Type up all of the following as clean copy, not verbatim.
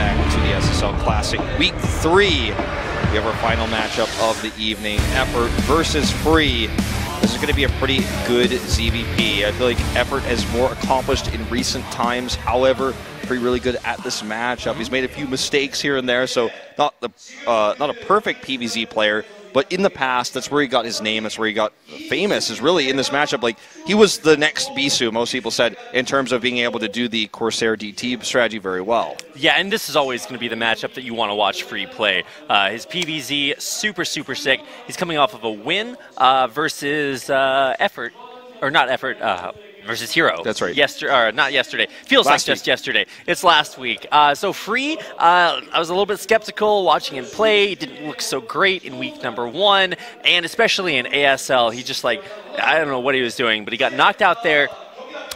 back to the SSL Classic Week 3. We have our final matchup of the evening, Effort versus Free. This is going to be a pretty good ZVP. I feel like Effort has more accomplished in recent times. However, Free really good at this matchup. He's made a few mistakes here and there, so not a perfect PvZ player. But in the past, that's where he got his name. That's where he got famous, is really in this matchup. Like, he was the next Bisu, most people said, in terms of being able to do the Corsair DT strategy very well. Yeah, and this is always going to be the matchup that you want to watch Free play. His PvZ, super, super sick. He's coming off of a win versus Effort, or not Effort, versus Hero. That's right. Not yesterday. Feels like just yesterday. It's last week. So Free, I was a little bit skeptical watching him play. He didn't look so great in week number 1, and especially in ASL. He just I don't know what he was doing, but he got knocked out there.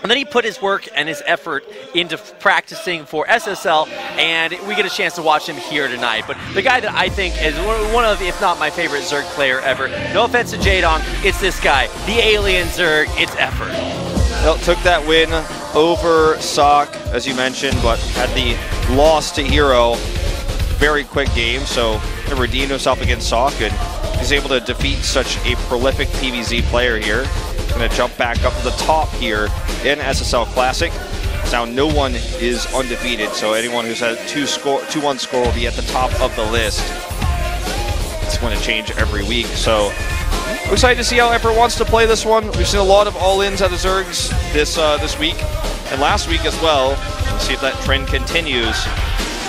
And then he put his work and his effort into practicing for SSL, and we get a chance to watch him here tonight. But the guy that I think is one of, if not my favorite Zerg player ever, no offense to Jadong, it's this guy, the alien Zerg, it's Effort. Well, took that win over Sock, as you mentioned, but had the loss to Hero. Very quick game, so he redeemed himself against Sock, and he's able to defeat such a prolific PvZ player here. He's going to jump back up to the top here in SSL Classic. Now no one is undefeated, so anyone who's had a 2-1 score will be at the top of the list. It's going to change every week, so we're excited to see how Effort wants to play this one. We've seen a lot of all-ins out of Zergs this week and last week as well. We'll see if that trend continues.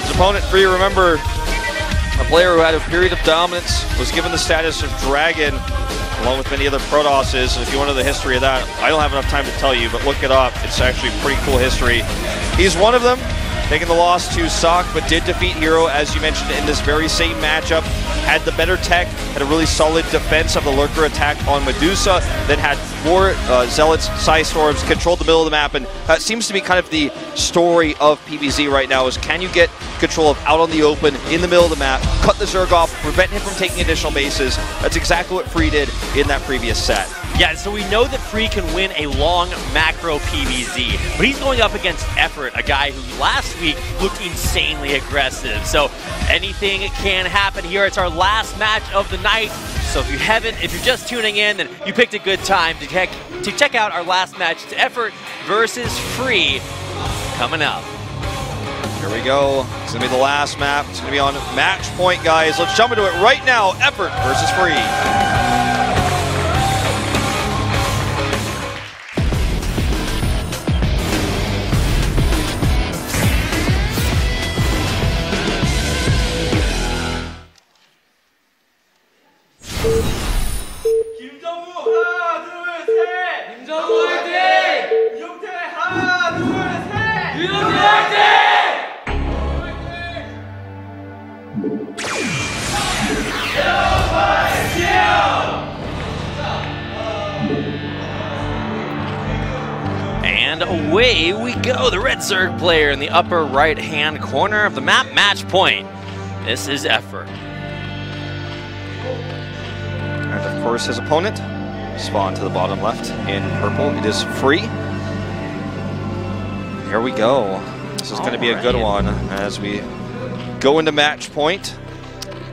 His opponent, Free, remember, a player who had a period of dominance, was given the status of Dragon, along with many other Protosses. If you want to know the history of that, I don't have enough time to tell you, but look it up. It's actually pretty cool history. He's one of them, taking the loss to Sock, but did defeat Hero, as you mentioned, in this very same matchup. Had the better tech, had a really solid defense of the Lurker attack on Medusa, then had more Zealots, Psystorms, controlled the middle of the map, and that seems to be kind of the story of PvZ right now, is can you get control of out on the open, in the middle of the map, cut the Zerg off, prevent him from taking additional bases. That's exactly what Free did in that previous set. Yeah, so we know that Free can win a long macro PvZ, but he's going up against Effort, a guy who last week looked insanely aggressive. So anything can happen here. It's our last match of the night. So if you're just tuning in, then you picked a good time to check out our last match. It's Effort versus Free coming up. Here we go. It's going to be the last map. It's going to be on match point, guys. Let's jump into it right now. Effort versus Free. And away we go, the red Zerg player in the upper right-hand corner of the map, match point. This is Effort. And of course his opponent, spawned to the bottom left in purple, it is Free. Here we go. This is going to be a good one as we go into match point.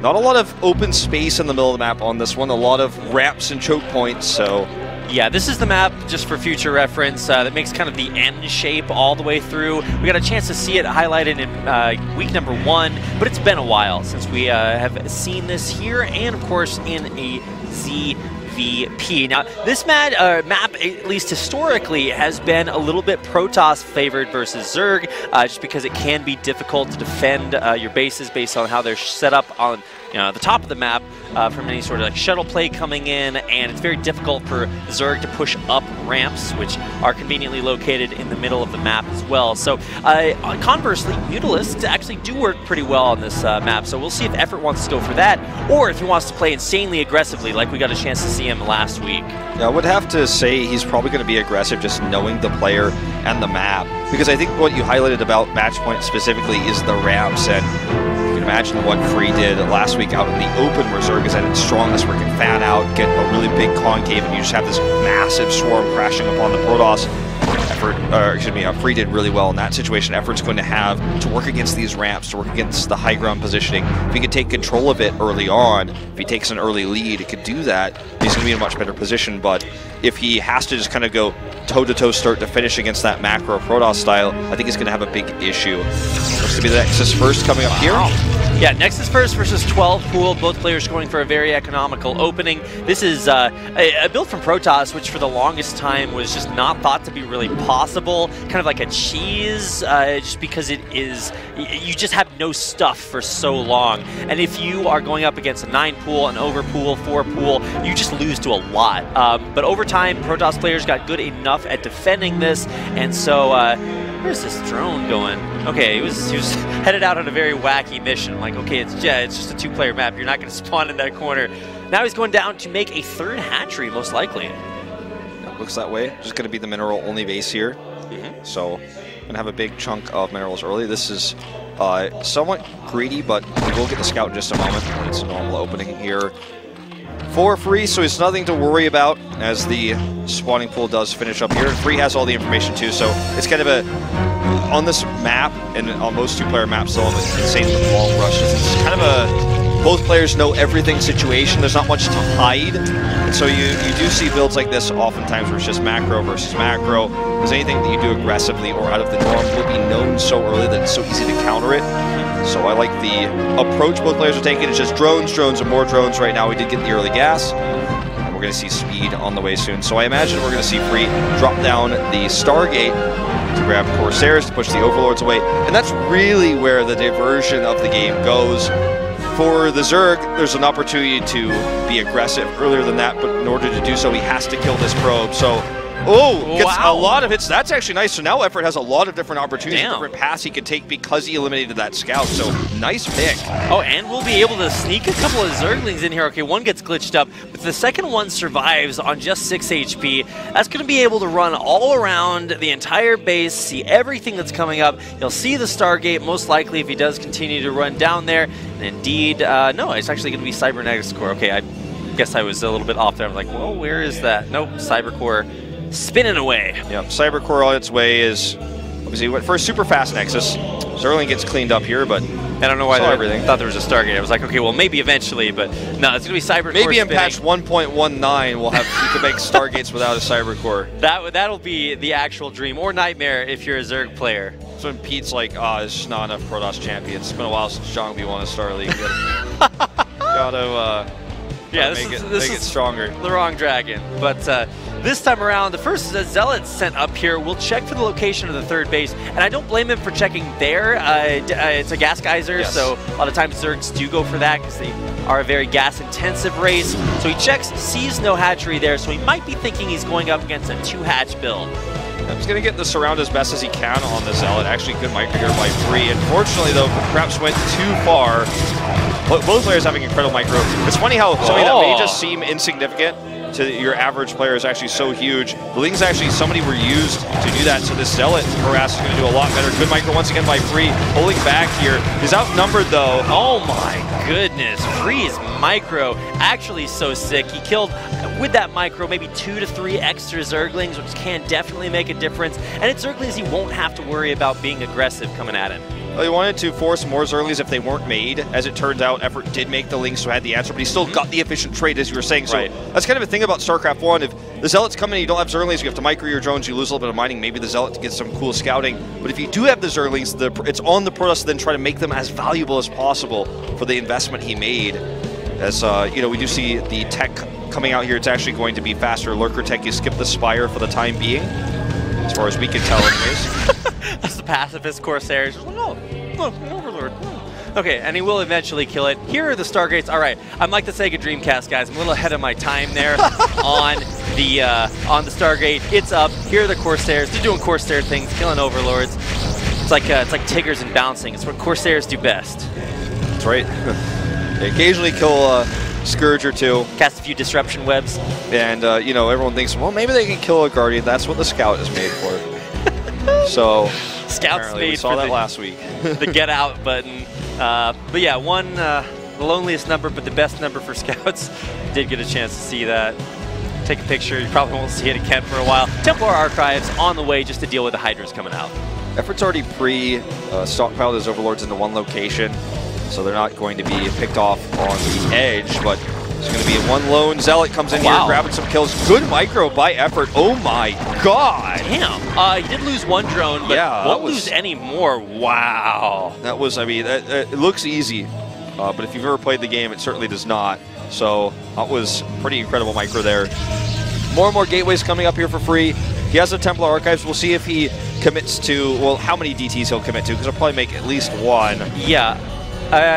Not a lot of open space in the middle of the map on this one, a lot of ramps and choke points, so yeah, this is the map, just for future reference, that makes kind of the N shape all the way through. We got a chance to see it highlighted in week number 1, but it's been a while since we have seen this here, and of course in a ZVP. Now, this map, at least historically, has been a little bit Protoss favored versus Zerg, just because it can be difficult to defend your bases based on how they're set up on the top of the map from any sort of like shuttle play coming in, and it's very difficult for Zerg to push up ramps, which are conveniently located in the middle of the map as well. So conversely, Mutalisks actually do work pretty well on this map, so we'll see if Effort wants to go for that, or if he wants to play insanely aggressively like we got a chance to see him last week. Yeah, I would have to say he's probably going to be aggressive just knowing the player and the map, because I think what you highlighted about match point specifically is the ramps, and you can imagine what Free did last week out in the open where Zerg is at its strongest, where it can fan out, get a really big concave, and you just have this massive swarm crashing upon the Protoss. Free did really well in that situation. Effort's going to have to work against these ramps, to work against the high ground positioning. If he can take control of it early on, if he takes an early lead, he could do that. He's going to be in a much better position. But if he has to just kind of go toe-to-toe start to finish against that macro Protoss style, I think he's going to have a big issue. Looks to be the Nexus first coming up here. Yeah, Nexus first versus 12 pool. Both players going for a very economical opening. This is a build from Protoss, which for the longest time was just not thought to be really possible. Kind of like a cheese, just because it is, you just have no stuff for so long. And if you are going up against a 9 pool, an over pool, 4 pool, you just lose to a lot. But over time, Protoss players got good enough at defending this, and so where's this drone going? Okay, he was headed out on a very wacky mission. I'm like, okay, it's just a 2-player map. You're not going to spawn in that corner. Now he's going down to make a 3rd hatchery, most likely. It looks that way. Just going to be the mineral-only base here. So, going to have a big chunk of minerals early. This is somewhat greedy, but we'll get the scout in just a moment. It's a normal opening here for Free, so it's nothing to worry about as the spawning pool does finish up here. Free has all the information too, so it's kind of a, on this map and on most 2-player maps, though, insanely long rushes. It's kind of a both players know everything situation. There's not much to hide, and so you do see builds like this oftentimes where it's just macro versus macro. Because anything that you do aggressively or out of the norm will be known so early that it's so easy to counter it. So I like the approach both players are taking. It's just drones, and more drones right now. We did get the early gas, and we're going to see speed on the way soon. So I imagine we're going to see Free drop down the Stargate to grab Corsairs, to push the Overlords away. And that's really where the diversion of the game goes. For the Zerg, there's an opportunity to be aggressive earlier than that, but in order to do so, he has to kill this probe. So, gets a lot of hits. That's actually nice. So now Effort has a lot of different opportunities, different paths he could take because he eliminated that scout. So nice pick. Oh, and we'll be able to sneak a couple of Zerglings in here. Okay, one gets glitched up, but the second one survives on just 6 HP. That's going to be able to run all around the entire base, see everything that's coming up. He'll see the Stargate, most likely, if he does continue to run down there. And indeed, no, it's actually going to be Cybernetics Core. Okay, I guess I was a little bit off there. I'm like, well, where is that? Nope, Cybercore spinning away. Yep, Cybercore on its way is, obviously, went for a super fast Nexus. Zerling gets cleaned up here, but I don't know why I thought there was a Stargate. I was like, okay, well, maybe eventually, but no, it's going to be Cybercore. Maybe in patch 1.19, we'll have you can make Stargates without a Cybercore. That'll be the actual dream or nightmare if you're a Zerg player. So when Pete's like, there's just not enough Protoss champions. It's been a while since John B won a Star League. Gotta make it stronger. The wrong dragon, but. This time around, the first Zealot sent up here will check for the location of the 3rd base, and I don't blame him for checking there. It's a gas geyser, so a lot of times Zergs do go for that because they are a very gas-intensive race. So he checks, sees no hatchery there, so he might be thinking he's going up against a 2-hatch build. He's going to get the surround as best as he can on the Zealot. Actually, good micro here by Free. Unfortunately, though, perhaps went too far. Both players having incredible micro. It's funny how something that may just seem insignificant to your average player is actually so huge. The Lings actually, somebody were used to do that, so this Zealot harass is going to do a lot better. Good micro once again by Free, pulling back here. He's outnumbered though. Oh my goodness, Free's micro actually so sick. He killed, with that micro, maybe 2 to 3 extra Zerglings, which can definitely make a difference. And it's Zerglings he won't have to worry about being aggressive coming at him. Well, he wanted to force more Zerglings if they weren't made. As it turns out, Effort did make the Lings, so had the answer, but he still got the efficient trade, as you were saying. So that's kind of a thing about StarCraft 1. If the Zealots come in and you don't have Zerglings, you have to micro your drones, you lose a little bit of mining, maybe the Zealot gets some cool scouting. But if you do have the Zerglings, it's on the Protoss to then try to make them as valuable as possible for the investment he made. As we do see the tech coming out here, it's actually going to be faster Lurker tech. You skip the Spire for the time being, as far as we can tell anyways. That's the pacifist Corsairs. Oh, look, an Overlord. Okay, and he will eventually kill it. Here are the Stargates. All right, I'm like the Sega Dreamcast, guys. I'm a little ahead of my time there on the Stargate. It's up. Here are the Corsairs. They're doing Corsair things, killing Overlords. It's like Tigers and bouncing. It's what Corsairs do best. That's right. They occasionally kill Scourge or two. Cast a few disruption webs. And, everyone thinks, well, maybe they can kill a Guardian. That's what the Scout is made for. So, Scout's made we saw that last week. The get out button. But yeah, the loneliest number, but the best number for Scouts. Did get a chance to see that. take a picture. You probably won't see it again for a while. Templar Archives on the way just to deal with the Hydras coming out. Effort's already stockpiled his Overlords into one location, so they're not going to be picked off on the edge, but it's going to be one lone Zealot comes in here, grabbing some kills. Good micro by Effort. Oh my god. Damn. He did lose one drone, but won't lose any more. Wow. That was, I mean, it looks easy, but if you've ever played the game, it certainly does not. So that was pretty incredible micro there. More and more gateways coming up here for free. He has the Templar Archives. We'll see if he commits to, well, how many DTs he'll commit to, because he'll probably make at least one. Yeah.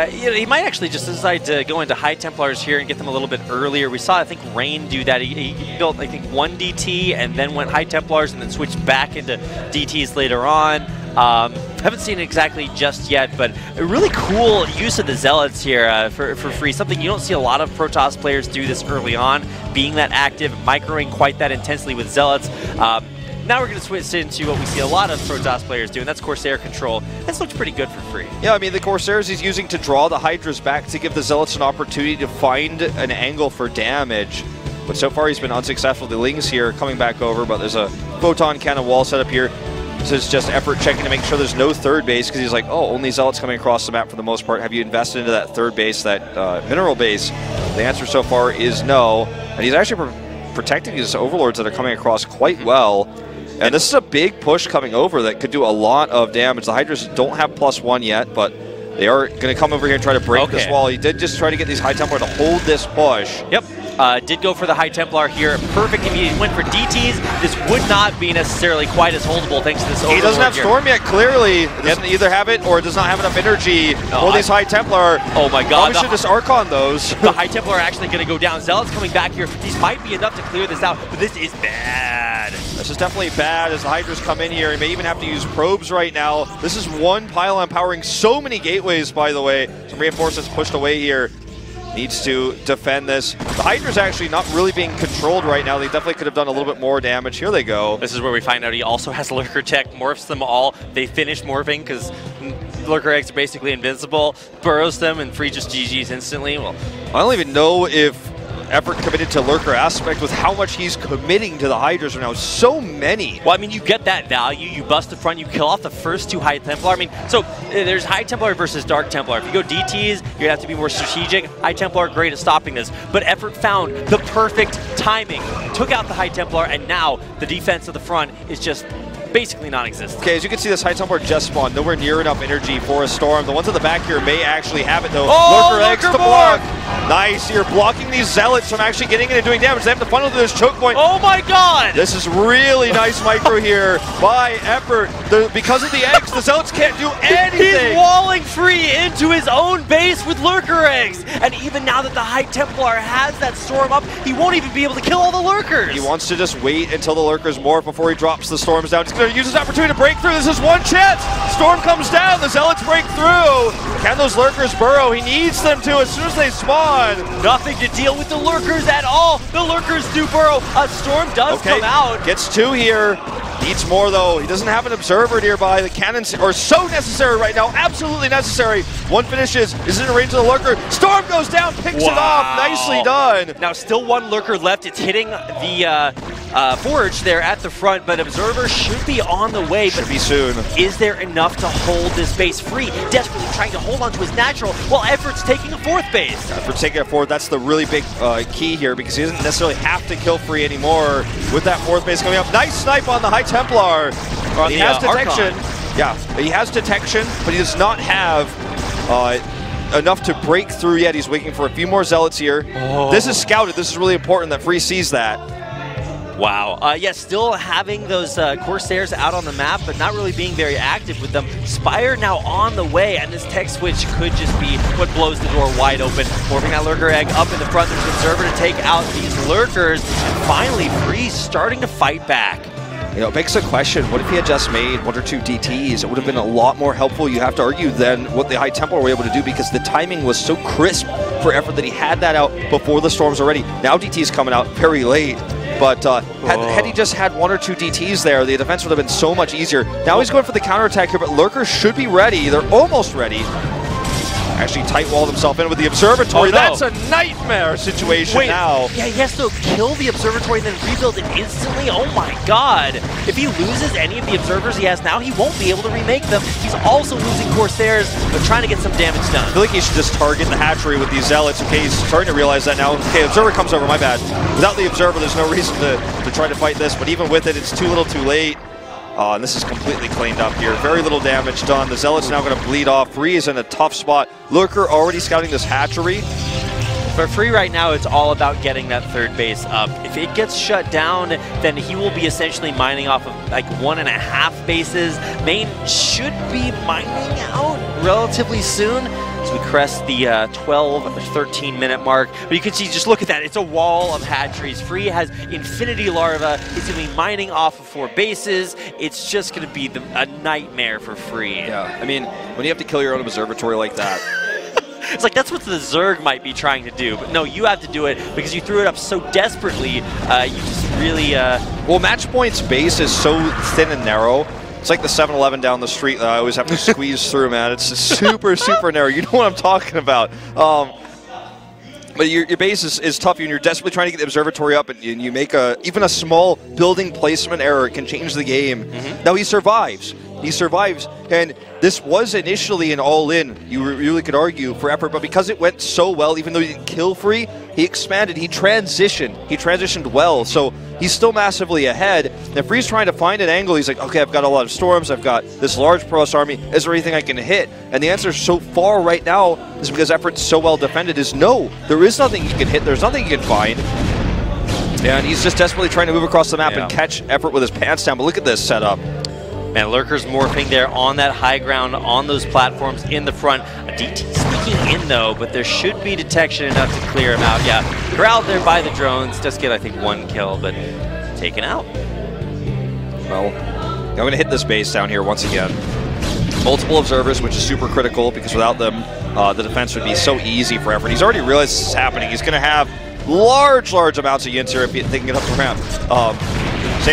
He might actually just decide to go into High Templars here and get them a little bit earlier. We saw, I think, Rain do that. He built, I think, one DT and then went High Templars and then switched back into DTs later on. Haven't seen it exactly just yet, but a really cool use of the Zealots here for free. Something you don't see a lot of Protoss players do this early on, being that active, microing quite that intensely with Zealots. Now we're going to switch into what we see a lot of Protoss players do, and that's Corsair control. This looks pretty good for free. Yeah, I mean, the Corsairs he's using to draw the Hydras back to give the Zealots an opportunity to find an angle for damage. But so far he's been unsuccessful. The Lings here coming back over, but there's a Photon Cannon wall set up here. This is just Effort checking to make sure there's no third base, because he's like, oh, only Zealots coming across the map for the most part. Have you invested into that third base, that mineral base? The answer so far is no. And he's actually protecting his Overlords that are coming across quite well. And this is a big push coming over that could do a lot of damage. The Hydras don't have +1 yet, but they are going to come over here and try to break this wall. He did just try to get these High Templar to hold this push. Yep. Did go for the High Templar here. Perfect if he went for DTs. This would not be necessarily quite as holdable thanks to this Overlord. He doesn't have here. Storm yet, clearly. It doesn't either have it or it does not have enough energy for these High Templar. Oh my god. Probably should just Archon those. The High Templar are actually going to go down. Zealots coming back here. These might be enough to clear this out, but this is bad. This is definitely bad as the Hydras come in here. He may even have to use probes right now. This is one pylon powering so many gateways, by the way. Some reinforcements pushed away here. Needs to defend this. The Hydra's actually not really being controlled right now. They definitely could have done a little bit more damage. Here they go. This is where we find out he also has Lurker Tech, morphs them all. They finish morphing because Lurker eggs are basically invincible, burrows them, and free just GG's instantly. Well, I don't even know if Effort committed to Lurker aspect with how much he's committing to the Hydras right now. So many. Well, I mean, you get that value. You bust the front, you kill off the first two High Templar. I mean, so there's High Templar versus Dark Templar. If you go DTs, you're going to have to be more strategic. High Templar are great at stopping this. But Effort found the perfect timing, took out the High Templar, and now the defense of the front is just basically non-existent. Okay, as you can see, this High Templar just spawned. Nowhere near enough energy for a Storm. The ones at the back here may actually have it, though. Oh, Lurker eggs to block. Nice. You're blocking these Zealots from actually getting in and doing damage. They have to funnel through this choke point. Oh my god! This is really nice micro here by Effort. Because of the eggs, the Zealots can't do anything. He's walling free into his own base with Lurker eggs. And even now that the High Templar has that Storm up, he won't even be able to kill all the Lurkers. He wants to just wait until the Lurkers morph before he drops the Storms down. He's going to use his opportunity to break through. This is one chance. Storm comes down. The Zealots break through. Can those Lurkers burrow? He needs them to as soon as they spawn. Nothing to deal with the Lurkers at all. The Lurkers do burrow. A Storm does come out. Gets two here. Needs more, though. He doesn't have an Observer nearby. The cannons are so necessary right now. Absolutely necessary. One finishes. Is in range of the Lurker. Storm goes down. Picks it off. Nicely done. Now still one Lurker left. It's hitting the Forge there at the front, but Observer should be on the way. Should be soon. Is there enough to hold this base free? Desperately trying to hold on to his natural while Effort's taking a fourth base. Effort's taking a fourth. That's the really big key here, because he doesn't necessarily have to kill free anymore with that fourth base coming up. Nice snipe on the High Templar. He has detection. Archon. Yeah, he has detection, but he does not have enough to break through yet. He's waiting for a few more Zealots here. Oh. This is scouted. This is really important that Free sees that. Wow. Yeah, still having those Corsairs out on the map, but not really being very active with them. Spire now on the way, and this tech switch could just be what blows the door wide open. Morphing that Lurker egg up in the front. There's an Observer to take out these Lurkers, and finally Freeze starting to fight back. You know, it begs the question, what if he had just made one or two DTs? It would have been a lot more helpful, you have to argue, than what the High Templar were able to do, because the timing was so crisp for Effort that he had that out before the Storms already. Now DT's coming out very late. But had he just had one or two DTs there, the defense would have been so much easier. Now he's going for the counterattack here, but Lurkers should be ready. They're almost ready. actually tight-walled himself in with the observatory. Oh, no. That's a nightmare situation now. Yeah, he has to kill the observatory and then rebuild it instantly. Oh my god. If he loses any of the observers he has now, he won't be able to remake them. He's also losing Corsairs, but trying to get some damage done. I feel like he should just target the hatchery with these Zealots. Okay, he's starting to realize that now. Okay, Observer comes over, my bad. Without the Observer, there's no reason to try to fight this, but even with it, it's too little too late. And this is completely cleaned up here. Very little damage done. The Zealot's now going to bleed off. Free is in a tough spot. Lurker already scouting this hatchery. For Free right now, it's all about getting that third base up. If it gets shut down, then he will be essentially mining off of like 1.5 bases. Main should be mining out relatively soon as we crest the 12 or 13 minute mark. But you can see, just look at that. It's a wall of hatcheries. Free has Infinity Larva. It's going to be mining off of 4 bases. It's just going to be a nightmare for Free. Yeah, I mean, when you have to kill your own observatory like that. It's like that's what the Zerg might be trying to do, but no, you have to do it because you threw it up so desperately. You just really. Well, Match4's base is so thin and narrow. It's like the 7-Eleven down the street that I always have to squeeze through, man. It's super, super narrow. You know what I'm talking about. But your base is tough, and you're desperately trying to get the observatory up, and you make even a small building placement error. It can change the game. Mm-hmm. Now he survives. He survives, and this was initially an all-in, you really could argue, for effort, but because it went so well, even though he didn't kill Free, he expanded, he transitioned well, so he's still massively ahead. And Free's trying to find an angle. He's like, okay, I've got a lot of storms, I've got this large Protoss army, is there anything I can hit? And the answer so far right now is because effort's so well defended is no, there is nothing you can hit, there's nothing you can find. And he's just desperately trying to move across the map and catch effort with his pants down, but look at this setup. Man, Lurker's morphing there on that high ground, on those platforms in the front. A DT sneaking in though, but there should be detection enough to clear him out. Yeah, corralled there by the drones. Does get, I think, 1 kill, but taken out. Well, I'm going to hit this base down here once again. Multiple observers, which is super critical because without them, the defense would be so easy for effort. He's already realized this is happening. He's going to have large amounts of yints here if they can get up the ramp.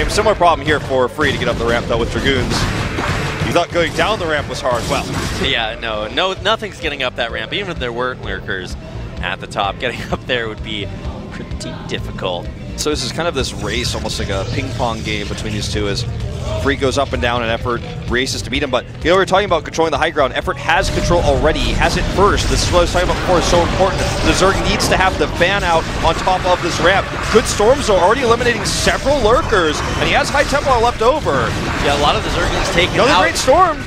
Similar problem here for Free to get up the ramp, though, with Dragoons. You thought going down the ramp was hard. Well, yeah, no, nothing's getting up that ramp. Even if there were Lurkers at the top, getting up there would be pretty difficult. So this is kind of this race, almost like a ping-pong game between these two, as Free goes up and down and Effort races to beat him. But, you know, we're talking about controlling the high ground. Effort has control already. He has it first. This is what I was talking about before. It's so important. The Zerg needs to have the fan out on top of this ramp. Good storms are already eliminating several Lurkers, and he has high Templar left over. Yeah, a lot of the Zerglings taken out. Another great storm.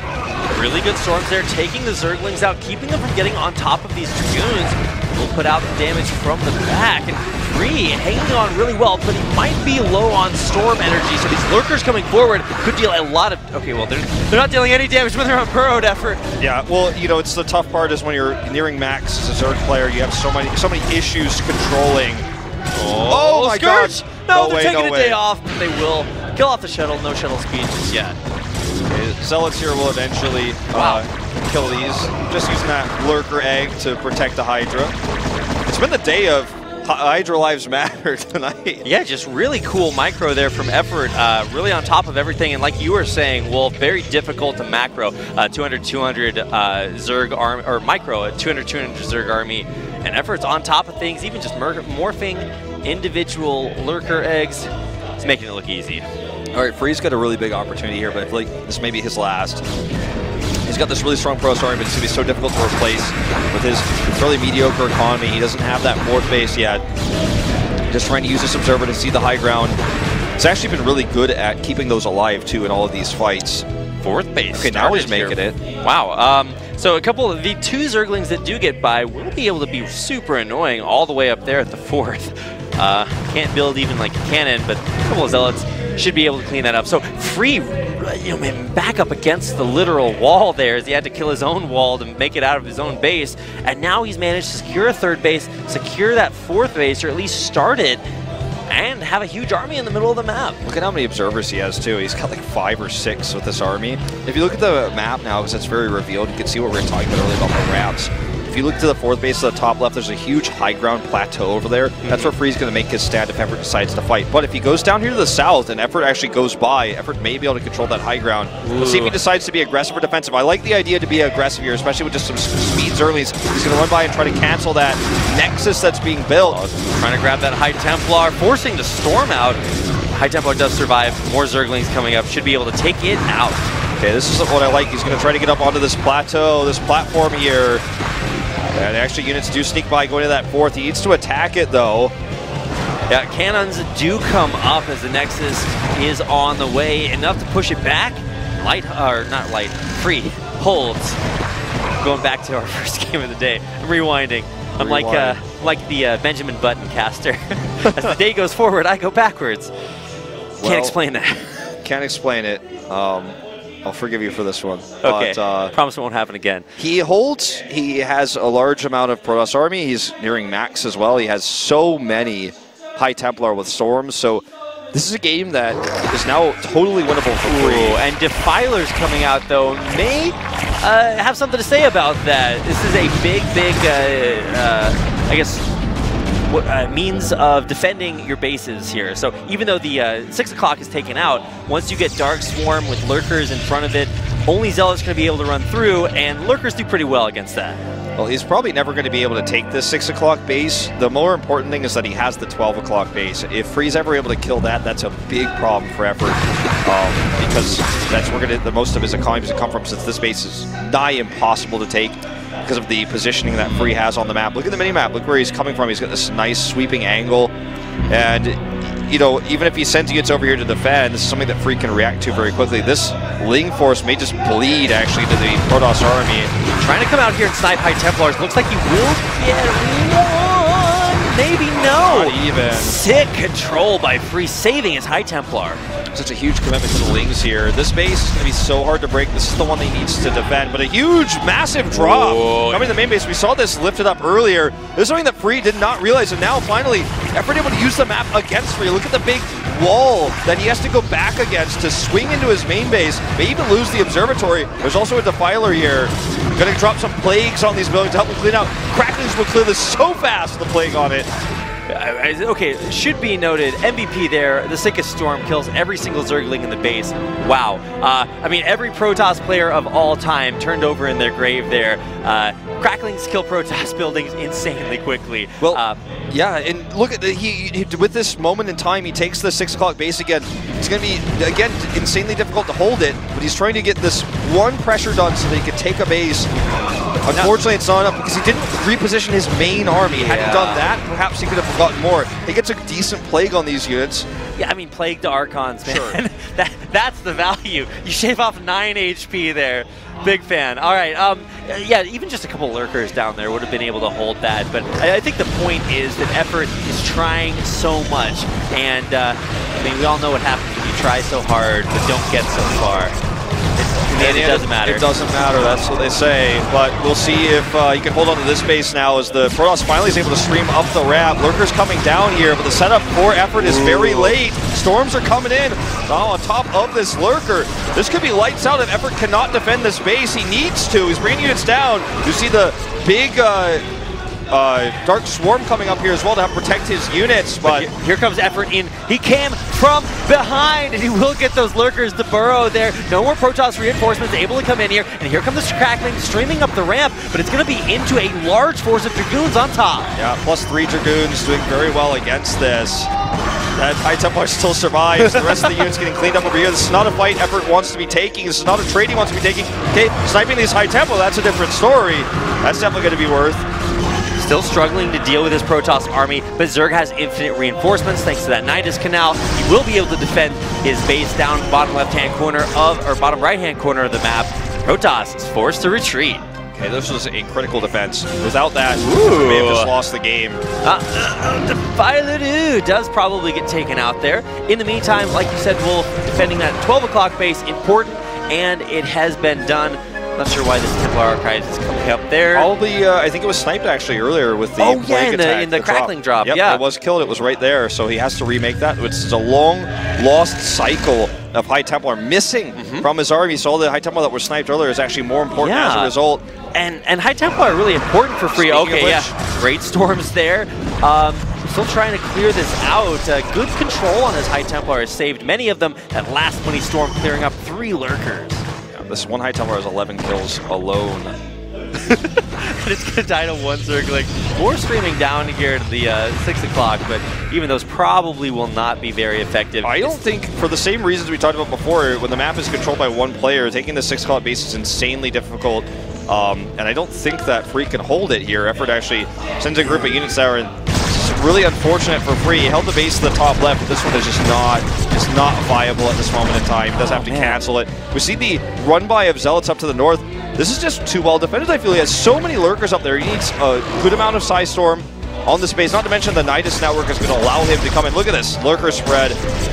Really good storms there, taking the Zerglings out, keeping them from getting on top of these Dragoons. Will put out the damage from the back, and Free hanging on really well, but he might be low on storm energy, so these Lurkers coming forward could deal a lot of... Okay, well, they're not dealing any damage when they're on burrowed effort. Yeah, well, you know, it's the tough part is when you're nearing max as a Zerg player, you have so many issues controlling. Oh my gosh! No, they're taking a day off, but they will kill off the shuttle. No shuttle speed just yet. Okay, Zealots here will eventually kill these, just using that Lurker egg to protect the Hydra. It's been the day of Hydra Lives Matter tonight. Yeah, just really cool micro there from Effort, really on top of everything, and like you were saying, Wolf, very difficult to macro. 200-200 Zerg army, or micro, a 200-200 Zerg army, and Effort's on top of things, even just morphing individual Lurker eggs. It's making it look easy. All right, Free's got a really big opportunity here, but I feel like this may be his last. He's got this really strong Protoss army, but it's going to be so difficult to replace with his fairly mediocre economy. He doesn't have that 4th base yet. Just trying to use this Observer to see the high ground. It's actually been really good at keeping those alive, too, in all of these fights. 4th base. Okay, now he's making it. Wow. So a couple of the 2 Zerglings that do get by will be able to be super annoying all the way up there at the 4th. Can't build even like a cannon, but a couple of Zealots should be able to clean that up. So Free, you know, back up against the literal wall there as he had to kill his own wall to make it out of his own base. And now he's managed to secure a 3rd base, secure that 4th base, or at least start it, and have a huge army in the middle of the map. Look at how many observers he has, too. He's got like 5 or 6 with this army. If you look at the map now, because it's very revealed, you can see what we were talking about earlier about the ramps. if you look to the 4th base of the top left, there's a huge high ground plateau over there. That's where Free's going to make his stand if Effort decides to fight. But if he goes down here to the south and Effort actually goes by, Effort may be able to control that high ground. Let's see if he decides to be aggressive or defensive. I like the idea to be aggressive here, especially with just some speeds early. He's going to run by and try to cancel that Nexus that's being built. Trying to grab that High Templar, forcing the Storm out. High Templar does survive. More Zerglings coming up. Should be able to take it out. Okay, this is what I like. He's going to try to get up onto this plateau, this platform here. And actually, units do sneak by going to that 4th. He needs to attack it, though. Yeah, cannons do come up as the Nexus is on the way. Enough to push it back. Free holds. Going back to our first game of the day. I'm rewinding. I'm like the Benjamin Button caster. As the day goes forward, I go backwards. Can't explain that. Can't explain it. I'll forgive you for this one. Okay, promise it won't happen again. He holds. He has a large amount of Protoss army. He's nearing max as well. He has so many High Templar with Storms. So this is a game that is now totally winnable for Free. And Defiler's coming out, though, may have something to say about that. This is a big, I guess, means of defending your bases here. So even though the 6 o'clock is taken out, once you get Dark Swarm with Lurkers in front of it, only Zealot's going to be able to run through, and Lurkers do pretty well against that. Well, he's probably never going to be able to take this 6 o'clock base. The more important thing is that he has the 12 o'clock base. If Free's ever able to kill that, that's a big problem for Effort, because that's where the most of his economy is going to come from, since this base is nigh impossible to take because of the positioning that Free has on the map. Look at the mini-map. Look where he's coming from. He's got this nice sweeping angle. And, you know, even if he sends units over here to defend, this is something that Free can react to very quickly. This Ling Force may just bleed, actually, to the Protoss army. Trying to come out here and snipe High Templars. Looks like he will get one. Maybe no. Not even. Sick control by Free, saving his High Templar. Such a huge commitment to the Lings here. This base is going to be so hard to break. This is the one that he needs to defend, but a huge, massive drop coming to the main base. We saw this lifted up earlier. This is something that Free did not realize, and now finally, Effort able to use the map against Free. Look at the big wall that he has to go back against to swing into his main base. May even lose the observatory. There's also a Defiler here. Going to drop some plagues on these buildings to help him clean out. Cracklings will clear this so fast, the plague on it. Okay, should be noted, MVP there, the Sickest Storm kills every single Zergling in the base. Wow. I mean, every Protoss player of all time turned over in their grave there. Cracklings kill Protoss buildings insanely quickly. Well, yeah, and look at he with this moment in time, he takes the 6 o'clock base again. It's going to be, again, insanely difficult to hold it, but he's trying to get this one pressure done so that he could take a base. Unfortunately, it's not enough because he didn't reposition his main army. Had he done that, perhaps he could have gotten more. He gets a decent plague on these units. Yeah, I mean, plague to Archons, man. Sure. That's the value. You shave off 9 HP there. Big fan. All right. Yeah, even just a couple Lurkers down there would have been able to hold that. But I think the point is that Effort is trying so much. And, I mean, we all know what happens when you try so hard but don't get so far. It doesn't matter. It doesn't matter, that's what they say. But we'll see if he can hold on to this base now as the Protoss finally is able to stream up the ramp. Lurker's coming down here, but the setup for Effort is very late. Storms are coming in on top of this Lurker. This could be lights out if Effort cannot defend this base. He needs to. He's bringing units down. You see the big Dark Swarm coming up here as well to help protect his units, but here comes Effort in. He came from behind, and he will get those Lurkers to burrow there. No more Protoss reinforcements able to come in here, and here come the Cracklings streaming up the ramp, but it's going to be into a large force of Dragoons on top. Yeah, +3 Dragoons doing very well against this. That High Templar still survives. The rest of the units getting cleaned up over here. This is not a fight Effort wants to be taking. This is not a trade he wants to be taking. Okay, sniping these High Templar, that's a different story. That's definitely going to be worth. Still struggling to deal with his Protoss army, but Zerg has infinite reinforcements thanks to that Nidus Canal. He will be able to defend his base down bottom left-hand corner or bottom right-hand corner of the map. Protoss is forced to retreat. Okay, this was a critical defense. Without that, we may have just lost the game. Defiler does probably get taken out there. In the meantime, like you said, Wolf, defending that 12 o'clock base, important, and it has been done. Not sure why this Templar Archives is coming up there. Probably, I think it was sniped actually earlier with the plague attack. In the crackling drop. Yep, yeah. It was killed. It was right there. So he has to remake that. It's a long lost cycle of High Templar missing from his army. So all the High Templar that were sniped earlier is actually more important as a result. And High Templar are really important for free. Okay, yeah. Great storms there. Still trying to clear this out. Good control on his High Templar has saved many of them. That last Money Storm clearing up 3 lurkers. Yeah, this one High Templar has 11 kills alone. And it's going to die to 1 Zergling. More streaming down here to the 6 o'clock, but even those probably will not be very effective. I don't think, for the same reasons we talked about before, when the map is controlled by 1 player, taking the 6 o'clock base is insanely difficult. And I don't think that Free can hold it here. Effort actually sends a group of units that are really unfortunate for Free. He held the base to the top left, but this one is just not viable at this moment in time. He does have to cancel it. We see the run by of Zealots up to the north. This is just too well defended. I feel he has so many lurkers up there. He needs a good amount of Psy Storm on the space. Not to mention the Nidus network is going to allow him to come in. Look at this lurker spread.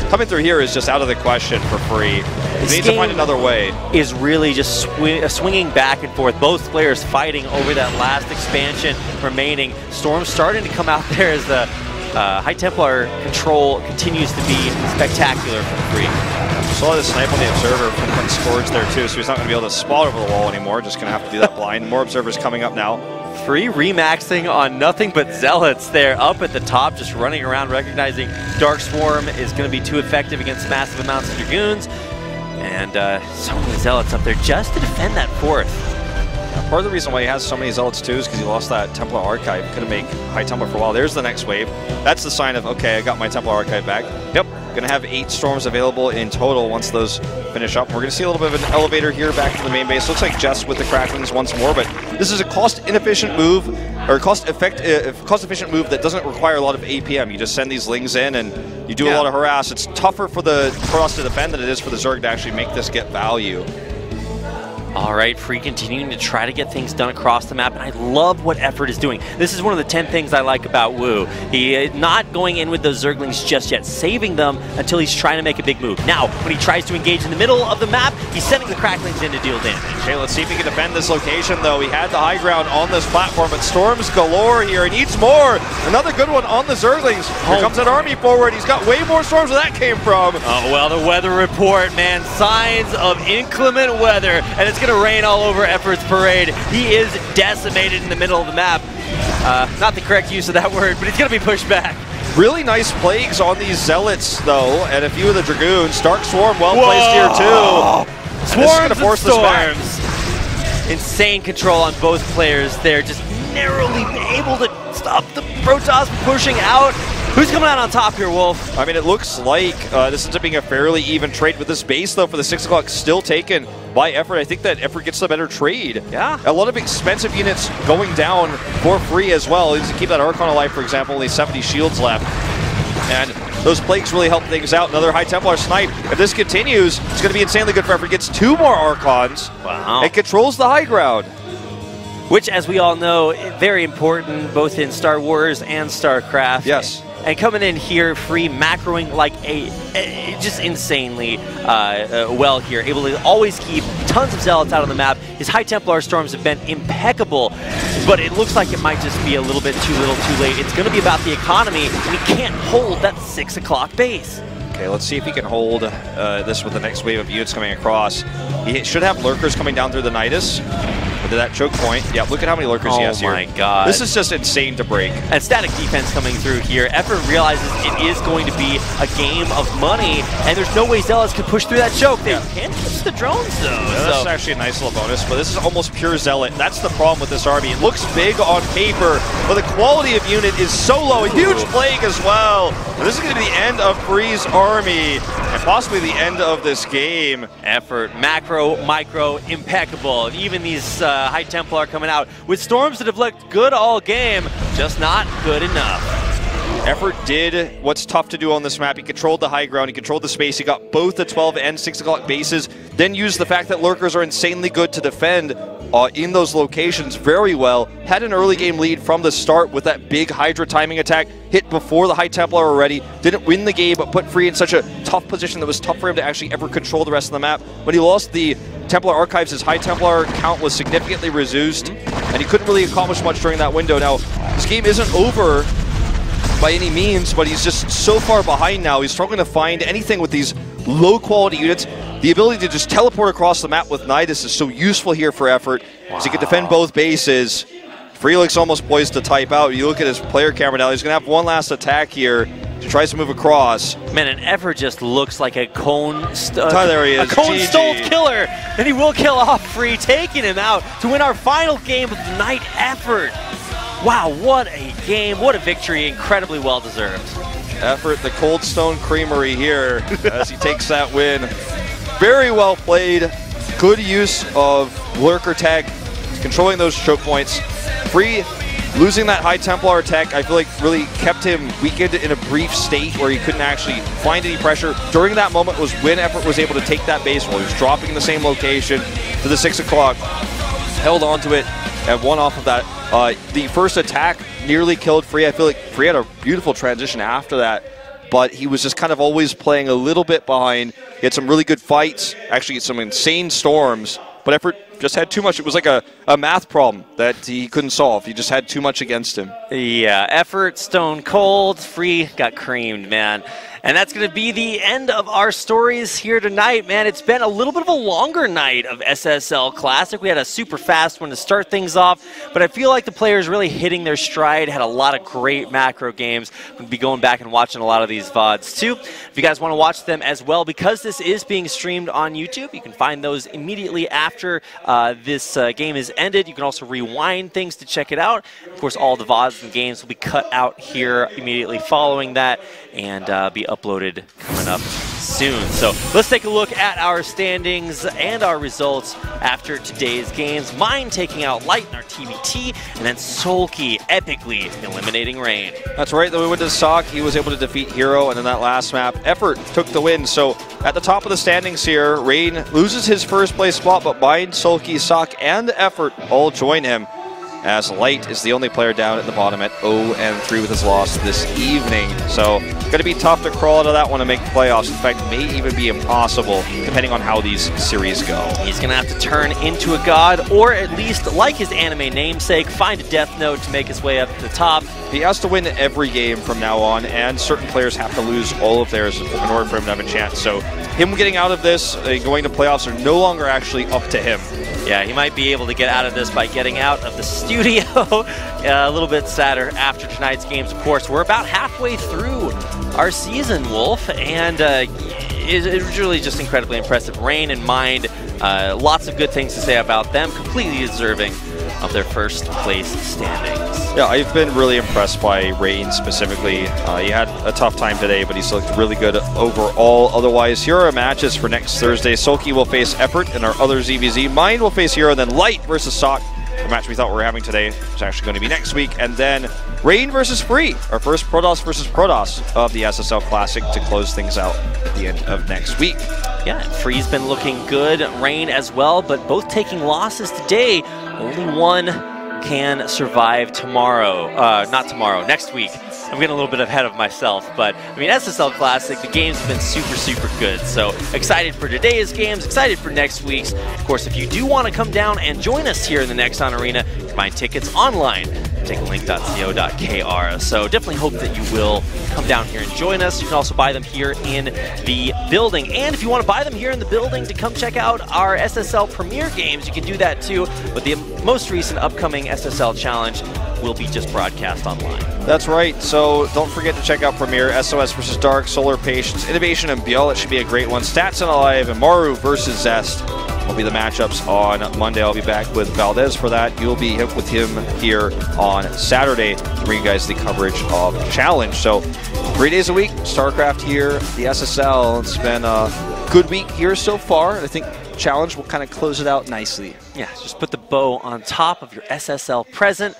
Coming through here is just out of the question for Free. He needs to find another way. Is really just swinging back and forth. Both players fighting over that last expansion remaining. Storm starting to come out there as the High Templar control continues to be spectacular for Free. Saw the snipe on the Observer from putting Scourge there too, so he's not going to be able to spot over the wall anymore. Just going to have to do that blind. More Observers coming up now. Free remaxing on nothing but Zealots there up at the top, just running around, recognizing Dark Swarm is going to be too effective against massive amounts of Dragoons. And so many Zealots up there just to defend that 4th. Yeah, part of the reason why he has so many Zealots too is because he lost that Templar Archive. Couldn't make High Templar for a while. There's the next wave. That's the sign of, okay, I got my Templar Archive back. Yep. Going to have 8 storms available in total once those finish up. We're going to see a little bit of an elevator here back to the main base. Looks like Jess with the Cracklings once more, but this is a cost-inefficient move, or cost-efficient move that doesn't require a lot of APM. You just send these Lings in and you do a lot of harass. It's tougher for us to defend than it is for the Zerg to actually make this get value. All right, Free continuing to try to get things done across the map, and I love what Effort is doing. This is one of the 10 things I like about Wu. He not going in with those Zerglings just yet, saving them until he's trying to make a big move. Now, when he tries to engage in the middle of the map, he's sending the Cracklings in to deal damage. Okay, let's see if he can defend this location, though. He had the high ground on this platform, but storms galore here. He needs more. Another good one on the Zerglings. Here comes an army forward. He's got way more storms where that came from. Oh, well, the weather report, man. Signs of inclement weather, and it's going to rain all over Effort's parade. He is decimated in the middle of the map. Not the correct use of that word, but he's going to be pushed back. Really nice plagues on these Zealots, though, and a few of the Dragoons. Dark Swarm well placed here, too. Swarms of storms. Insane control on both players there, just narrowly able to stop the Protoss from pushing out. Who's coming out on top here, Wolf? I mean, it looks like this ends up being a fairly even trade with this base, though, for the 6 o'clock still taken by Effort. I think that Effort gets the better trade. Yeah. A lot of expensive units going down for Free as well. He needs to keep that Archon alive, for example, only 70 shields left. And those plagues really help things out. Another High Templar snipe. If this continues, it's going to be insanely good for Effort. Gets 2 more Archons. Wow. And controls the high ground. Which, as we all know, very important both in Star Wars and StarCraft. Yes. And coming in here, Free macroing like just insanely well here. Able to always keep tons of Zealots out on the map. His High Templar storms have been impeccable, but it looks like it might just be a little bit too little too late. It's going to be about the economy, and he can't hold that 6 o'clock base. Okay, let's see if he can hold this with the next wave of units coming across. He should have lurkers coming down through the Nidus. Into that choke point. Yeah, look at how many lurkers he has here. Oh my god. This is just insane to break. And static defense coming through here. Effort realizes it is going to be a game of money, and there's no way Zealots can push through that choke. They can push the drones, though. Yeah, that's actually a nice little bonus, but this is almost pure Zealot. That's the problem with this army. It looks big on paper, but the quality of unit is so low. A huge plague as well. And this is going to be the end of Free's army, and possibly the end of this game. Effort, macro, micro, impeccable. And even these High Templar coming out with storms that have looked good all game, just not good enough. Effort did what's tough to do on this map. He controlled the high ground, he controlled the space, he got both the 12 and 6 o'clock bases, then used the fact that lurkers are insanely good to defend in those locations very well. Had an early game lead from the start with that big Hydra timing attack, hit before the High Templar already, didn't win the game, but put Free in such a tough position that was tough for him to actually ever control the rest of the map. When he lost the Templar Archives, his High Templar count was significantly reduced, and he couldn't really accomplish much during that window. Now, this game isn't over by any means, but he's just so far behind now. He's struggling to find anything with these low-quality units. The ability to just teleport across the map with Nidus is so useful here for Effort, because he can defend both bases. Freelix almost poised to type out. You look at his player camera now, he's going to have one last attack here to try to move across. Man, and Effort just looks like a there he is. A cone-stoled killer, and he will kill off Free, taking him out to win our final game of the night. Effort. Wow, what a game, what a victory, incredibly well-deserved. Effort, the Cold Stone Creamery here as he takes that win. Very well played, good use of Lurker Tech, controlling those choke points. Free losing that High Templar tech, I feel like really kept him weakened in a brief state where he couldn't actually find any pressure. During that moment was when Effort was able to take that base while he was dropping in the same location to the 6 o'clock. Held onto it and won off of that. The first attack nearly killed Free. I feel like Free had a beautiful transition after that, but he was just kind of always playing a little bit behind. He had some really good fights, actually some insane storms, but Effort just had too much. It was like a math problem that he couldn't solve. He just had too much against him. Yeah, Effort, stone cold, Free got creamed, man. And that's going to be the end of our stories here tonight, man. It's been a little bit of a longer night of SSL Classic. We had a super fast one to start things off, but I feel like the players really hitting their stride, had a lot of great macro games. We'll be going back and watching a lot of these VODs too. If you guys want to watch them as well, because this is being streamed on YouTube, you can find those immediately after this game is ended. You can also rewind things to check it out. Of course, all the VODs and games will be cut out here immediately following that and be uploaded coming up soon. So let's take a look at our standings and our results after today's games. Mine taking out Light in our TBT, and then Sulky epically eliminating Rain. That's right, then we went to Sock. He was able to defeat Hero, and then that last map, Effort took the win. So at the top of the standings here, Rain loses his first place spot, but Bind, Sulky, Sock, and Effort all join him, as Light is the only player down at the bottom at 0-3 with his loss this evening. So going to be tough to crawl out of that one and make the playoffs. In fact, may even be impossible depending on how these series go. He's going to have to turn into a god, or at least, like his anime namesake, find a death note to make his way up to the top. He has to win every game from now on, and certain players have to lose all of theirs in order for him to have a chance. So him getting out of this, going to playoffs, are no longer actually up to him. Yeah, he might be able to get out of this by getting out of the studio. A little bit sadder after tonight's games, of course. We're about halfway through our season, Wolf, and it's really just incredibly impressive. Rain and Mind, lots of good things to say about them, completely deserving of their first place standings. Yeah, I've been really impressed by Rain specifically. He had a tough time today, but he's looked really good overall. Otherwise, here are our matches for next Thursday. Sulky will face Effort in our other ZVZ. Mind will face Hero, and then Light versus Sock. The match we thought we were having today is actually going to be next week. And then Rain versus Free, our first Protoss versus Protoss of the SSL Classic to close things out at the end of next week. Yeah, Free's been looking good, Rain as well, but both taking losses today. Only one can survive tomorrow. Not tomorrow, next week. I'm getting a little bit ahead of myself, but I mean, SSL Classic, the games have been super, super good. So excited for today's games, excited for next week's. Of course, if you do want to come down and join us here in the Nexon Arena, you can buy tickets online. Ticketlink.co.kr. So definitely hope that you will come down here and join us. You can also buy them here in the building. And if you want to buy them here in the building to come check out our SSL Premier games, you can do that too. But the most recent upcoming SSL Challenge will be just broadcast online. That's right. So don't forget to check out Premier, SOS versus Dark, Solar Patience, Innovation, and Biel. It should be a great one. Stats and Alive, and Maru versus Zest will be the matchups on Monday. I'll be back with Valdez for that. You'll be with him here on Saturday to bring you guys the coverage of Challenge. So 3 days a week, StarCraft here, the SSL. It's been a good week here so far. I think Challenge will kind of close it out nicely. Yeah, just put the bow on top of your SSL present.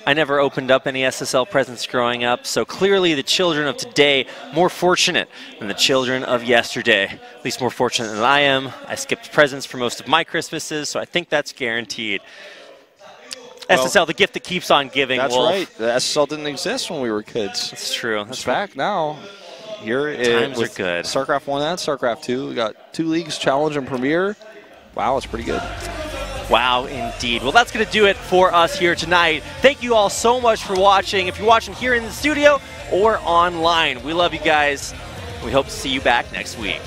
I never opened up any SSL presents growing up, so clearly the children of today more fortunate than the children of yesterday. At least more fortunate than I am. I skipped presents for most of my Christmases, so I think that's guaranteed. Well, SSL, the gift that keeps on giving. That's Wolf. right. The SSL didn't exist when we were kids. That's true. It's back now. Here times are good. StarCraft 1 and StarCraft 2. We got 2 leagues, Challenge and Premier. wow, it's pretty good. Wow, indeed. Well, that's going to do it for us here tonight. Thank you all so much for watching. If you're watching here in the studio or online, we love you guys. We hope to see you back next week.